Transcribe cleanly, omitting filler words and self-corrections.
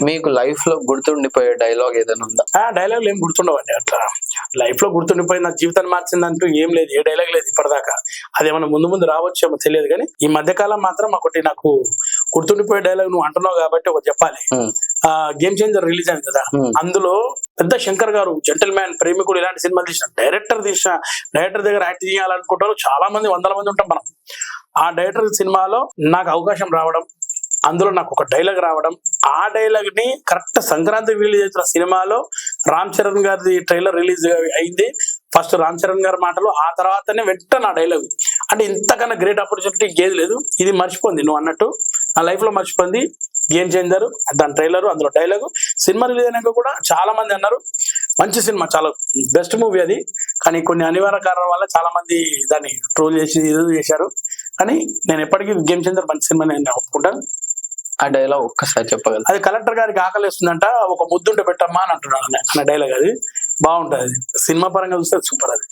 మీకు లైఫ్ లో గుర్తుండిపోయే డైలాగ్ ఏదైనా ఉందా? డైలాగులు ఏం గుర్తుండవండి అట్లా. లైఫ్ లో గుర్తుండిపోయి నా జీవితాన్ని మార్చిందంటూ ఏం లేదు, ఏ డైలాగ్ లేదు ఇప్పటిదాకా. అదేమన్నా ముందు ముందు రావచ్చేమో తెలియదు, కానీ ఈ మధ్యకాలం మాత్రం ఒకటి నాకు గుర్తుండిపోయే డైలాగ్ నువ్వు అంటున్నావు కాబట్టి ఒకటి చెప్పాలి. గేమ్ చేంజర్ రిలీజ్ అయింది కదా, అందులో పెద్ద శంకర్ గారు జెంటల్ మ్యాన్, ప్రేమికుడు ఇలాంటి సినిమాలు తీసిన డైరెక్టర్ దగ్గర యాక్ట్ చేయాలనుకుంటారు చాలా మంది, వందల మంది ఉంటాం మనం. ఆ డైరెక్టర్ సినిమాలో నాకు అవకాశం రావడం, అందులో నాకు ఒక డైలాగ్ రావడం, ఆ డైలాగ్ ని కరెక్ట్ సంక్రాంతి రిలీజ్ అవుతున్న సినిమాలో రామ్ చరణ్ గారి ట్రైలర్ రిలీజ్ అయింది. ఫస్ట్ రామ్ చరణ్ గారి మాటలు, ఆ తర్వాతనే వెంటనే నా డైలాగ్. అంటే ఇంతకన్నా గ్రేట్ ఆపర్చునిటీ ఇంకేది లేదు. ఇది మర్చిపోయింది నువ్వు అన్నట్టు, నా లైఫ్ లో మర్చిపోయింది గేమ్ చేంజర్, దాని ట్రైలర్, అందులో డైలాగు. సినిమా రిలీజ్ అయినాక కూడా చాలా మంది అన్నారు మంచి సినిమా, చాలా బెస్ట్ మూవీ అది. కానీ కొన్ని అనివార్య కారణాల వల్ల చాలా మంది దాన్ని ట్రోల్ చేసి ఇది చేశారు. కానీ నేను ఎప్పటికీ గేమ్ చేంజర్ మంచి సినిమా నేను ఒప్పుకుంటాను. ఆ డైలాగ్ ఒక్కసారి చెప్పగలరు? అది కలెక్టర్ గారికి ఆకలిస్తుందంట, ఒక ముద్దుంటే పెట్టమ్మా అని అంటున్నాడు అన్న డైలాగ్. అది బాగుంటది, సినిమా పరంగా చూస్తే సూపర్ అది.